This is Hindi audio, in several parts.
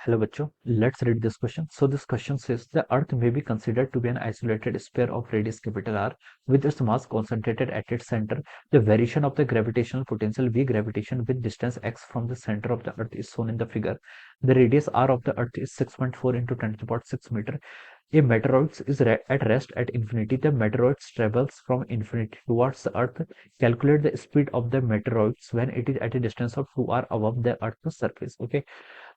Hello बच्चों, let's read this question. So this question says the Earth may be considered to be an isolated sphere of radius capital R with its mass concentrated at its center. The variation of the gravitational potential V gravitation with distance x from the center of the Earth is shown in the figure. The radius R of the Earth is 6.4 into 10 to the power 6 meter. A meteoroid is at rest at infinity. The meteoroid travels from infinity towards the Earth. Calculate the speed of the meteoroid when it is at a distance of 2r above the Earth's surface. Okay.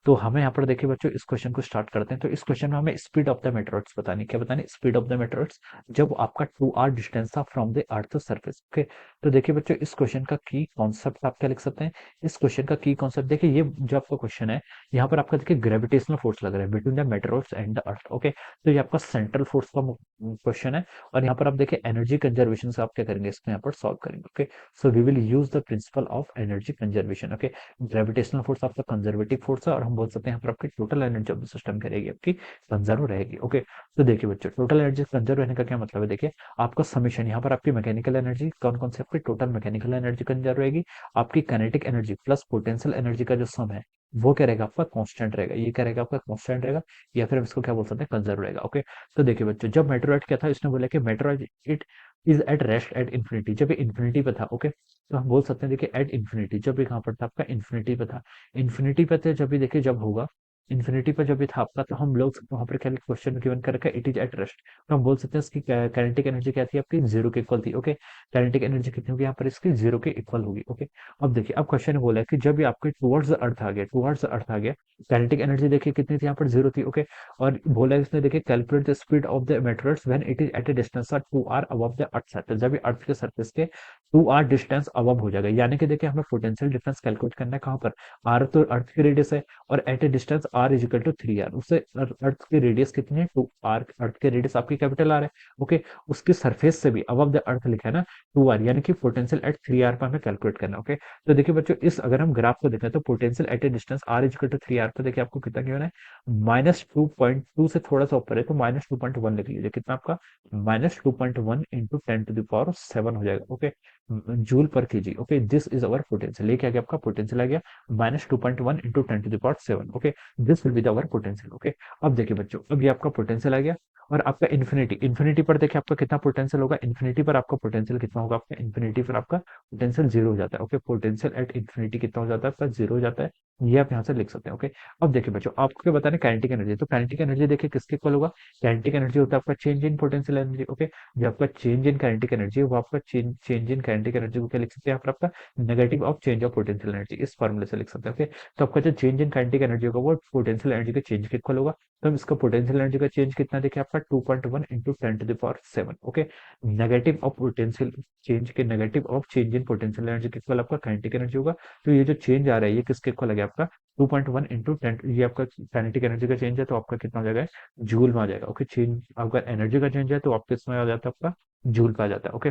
तो हमें यहाँ पर देखिए बच्चों इस क्वेश्चन को स्टार्ट करते हैं। तो इस क्वेश्चन में हमें स्पीड ऑफ द मेटेरोइड्स बतानी, क्या बतानी, स्पीड ऑफ द मेटेरोइड्स जब आपका 2r डिस्टेंस था from the earth surface. Okay, तो देखिए बच्चों इस क्वेश्चन का की कॉन्सेप्ट आप क्या लिख सकते हैं। इस क्वेश्चन का की कॉन्सेप्ट देखिए, ये जो आपका क्वेश्चन है यहाँ पर आपका देखिए ग्रेविटेशनल फोर्स लग रहा है between the meteoroids and the earth. Okay, तो ये आपका सेंट्रल फोर्स का क्वेश्चन है और यहाँ पर आप देखिए एनर्जी कंजर्वेशन से आप क्या करेंगे, इसको यहाँ पर सॉल्व करेंगे। Okay, so we will use the principle of energy conservation. Okay, gravitational force आपका कंजर्वेटिव फोर्स है और हम बोल सकते हैं यहाँ पर आपकी total energy of the system क्या रहेगी, आपकी कंजर्व रहेगी। ओके, तो देखिए बच्चों टोटल एनर्जी कंजर्व रहने का क्या मतलब है, देखिए आपका समीशन यहाँ पर आपकी मैकेनिकल एनर्जी कौन कौन सी आपकी टोटल मैकेनिकल एनर्जी कंजर्व रहेगी, आपकी kinetic energy plus potential energy का जो सम है वो क्या रहेगा, आपका कांस्टेंट रहेगा। ये क्या रहेगा, आपका कांस्टेंट रहेगा या फिर हम इसको क्या बोल सकते हैं, कंजर्व रहेगा। ओके, तो देखिए बच्चों जब मेटेरोइड क्या था, इसने बोला कि meteoroid it is at rest at infinity, जब ये इन्फिनिटी पे था। ओके, तो हम बोल सकते हैं देखिए एट इन्फिनिटी, जब ये कहाँ पर था आपका इन्फिनिटी पे था। इन्फिनिटी पे थे जब भी, देखिए जब होगा इन्फिनिटी पर जब भी था आपका, तो हम लोग वहां पर क्या क्वेश्चन गिवन कर रखा है, इट इज एट रेस्ट। तो हम बोल सकते हैं इसकी काइनेटिक एनर्जी क्या थी, आपकी जीरो के इक्वल थी। ओके, काइनेटिक एनर्जी कितनी होगी यहाँ पर, इसकी जीरो के इक्वल होगी। ओके, अब देखिए अब क्वेश्चन बोला है कि जब ये आपके टुवर्ड्स अर्थ आ गया, टुवर्ड्स अर्थ आ गया, काइनेटिक एनर्जी देखिए कितनी थी यहाँ पर, जीरो थी। ओके, और बोला है इसने देखिए calculate the speed of the meteoroids when it is at a distance of 2r above the earth surface, जब ये अर्थ के सरफेस के 2r डिस्टेंस अबव हो जाएगा, यानी कि देखिए हमें पोटेंशियल डिफरेंस कैलकुलेट करना है कहाँ पर, r तो अर्थ की रेडियस है और at a distance r is equal to 3r, उससे अर्थ की रेडियस कितनी है, 2r, अर्थ की रेडियस आपकी कैपिटल r है। ओके, उसकी सरफेस से भी अबव द अर्थ लिखा है ना 2r, यानी कि पोटेंशियल एट 3r पर हमें कैलकुलेट करना है। ओके, तो देखिए बच्चों इस अगर हम ग्राफ को देखें तो potential at a distance r is equal to 3r पर देखिए आपको कितना गिवन है, -2.2 से थोड़ा सा ऊपर है तो -2.1 लिख लीजिए, कितना आपका -2.1 इंटू 10 to the power 7 हो जाएगा। ओके, जूल पर KG. Okay, this is our potential, ये क्या आ गया आपका पोटेंशियल आ गया -2.1 into 10 to the power 7। Okay, this will be the our potential. Okay, अब देखिए बच्चों अब ये आपका पोटेंशियल आ गया और आपका इन्फिनिटी, इन्फिनिटी पर देखिए आपका कितना पोटेंशियल होगा, इन्फिनिटी पर आपका पोटेंशियल कितना होगा, आपका इन्फिनिटी पर आपका पोटेंशियल जीरो हो जाता है। ओके, पोटेंशियल एट इन्फिनिटी कितना हो जाता है आपका, जीरो हो जाता है। ये आप यहाँ से लिख सकते हैं। ओके, अब देखिए बच्चों आपको क्या बताना है, काइनेटिक एनर्जी, तो काइनेटिक एनर्जी देखिए किसके इक्वल होगा, काइनेटिक एनर्जी होता है आपका change in potential energy. Okay, जो आपका चेंज इन काइनेटिक एनर्जी है वो आपका चेंज इन काइनेटिक एनर्जी को क्या लिख सकते हैं यहाँ पर, आपका negative of change of potential energy, इस फॉर्मूले से लिख सकते हैं। ओके, तो आपका जो चेंज इन काइनेटिक एनर्जी होगा वो पोटेंशियल एनर्जी के चेंज के इक्वल होगा। तो हम इसका पोटेंशियल एनर्जी का चेंज कितना देखिए आपका 2.1 into 10 to the power 7। Okay, negative of potential change के negative of change in potential energy के इक्वल आपका काइनेटिक एनर्जी होगा। तो ये जो चेंज आ रहा है ये किसके इक्वल आ गया आपका 2.1 इंटू 10, ये आपका काइनेटिक एनर्जी का चेंज है तो आपका कितना हो जाएगा, जूल में आ जाएगा। ओके, चेंज आपका एनर्जी का चेंज है तो आपके इसमें आ जाता है आपका जूल पे आ जाता है। ओके,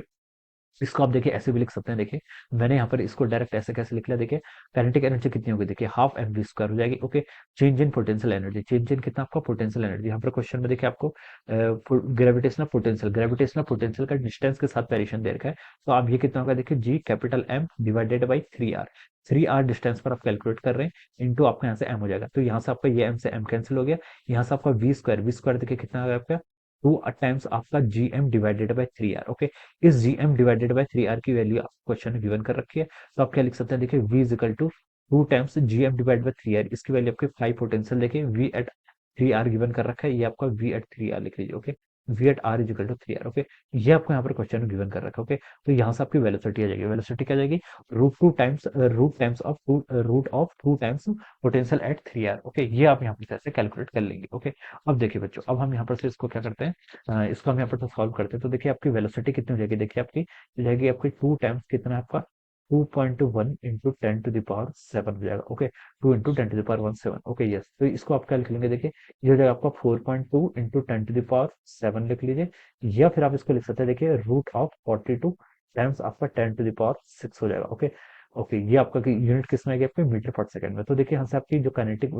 इसको आप देखिए ऐसे भी लिख सकते हैं। देखिए मैंने यहाँ पर इसको डायरेक्ट ऐसे कैसे लिख लिया, देखिए काइनेटिक एनर्जी कितनी होगी, देखिए हाफ एम वी स्क्वायर हो जाएगी। Okay, change in potential energy, change in कितना आपका पोटेंशियल एनर्जी, यहाँ पर क्वेश्चन में देखिए आपको ग्रेविटेशनल पोटेंशियल का डिस्टेंस के साथ वेरिएशन दे रखा है। तो अब ये कितना होगा, देखिए G capital M divided by 3r, 3r distance पर आप कैलकुलेट कर रहे हैं इंटू आपका यहाँ से एम हो जाएगा। तो यहाँ से आपका ये एम से एम कैंसिल हो गया, यहाँ से आपका वी स्क्वायर देखिए कितना आ गया आपका 2 टाइम्स आपका G M divided by 3r। Okay, इस G M divided by 3r की वैल्यू आपको क्वेश्चन में गिवन कर रखी है। तो आप क्या लिख सकते हैं, देखिए v is equal to 2 times G M divide by 3r, इसकी वैल्यू आपके 5 पोटेंशियल देखिए v एट 3r गिवन कर रखा है, ये आपका v एट 3r लिख लीजिए। Okay, v at r is equal to 3r। Okay, ये आपको यहाँ पर क्वेश्चन में गिवन कर रखा है। ओके, तो यहाँ से आपकी वेलोसिटी आ जाएगी, वेलोसिटी क्या आ जाएगी, root of two times potential at 3r। Okay, ये आप यहाँ पर ऐसे कैलकुलेट कर लेंगे। ओके, अब देखिए बच्चों अब हम यहाँ पर से इसको क्या करते हैं, इसको हम यहाँ पर सॉल्व करते हैं। तो देखिए आपकी वेलोसिटी कितनी हो जाएगी, देखिए आपकी हो जाएगी आपकी 2 टाइम्स कितना है आपका 2.1 इंटू 10 to the power 7 हो जाएगा। Okay, 2 into 10 to the power 7। Okay, yes, तो इसको आप क्या लिख लेंगे, देखिए ये हो जाएगा आपका 4.2 इंटू 10 to the power 7 लिख लीजिए, या फिर आप इसको लिख सकते हैं देखिए √42 टाइम्स आपका 10 to the power 6 हो जाएगा। ओके, ओके, ये आपका यूनिट किस में आ गया, आपके मीटर पर सेकंड में। तो देखिए यहाँ से आपकी जो काइनेटिक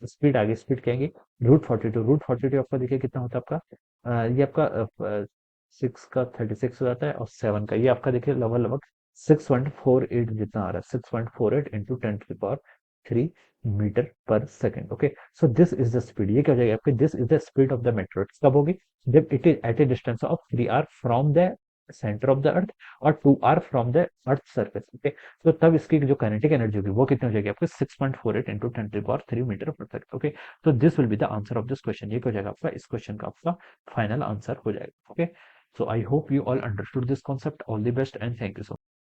स्पीड आ गई, स्पीड क्या आएगी √42 आपका देखिए कितना होता है आपका, ये आपका 6 का 36 हो जाता है और 7 का ये आपका देखिए लगभग लगभग 6.48 जितना आ रहा है, 6.48 into 10 to the power 3 metre पर second. Okay, so this is the speed, ये क्या हो जाएगा आपके, this is the speed of the meteoroids. कब होगी, जब it is at a distance of 3 r from the centre of the earth और 2 r from the earth surface. Okay, तो तब इसकी जो काइनेटिक एनर्जी होगी वो कितनी हो जाएगी आपके 6.48 into 10 to the power 3 metre पर सेकंड। ओके, तो this will be the answer of this question, ये क्या हो जाएगा आपका, इस क्वेश्चन का आपका फाइनल आंसर हो जाएगा। Okay, so I hope you all understood this concept. All the best and thank you so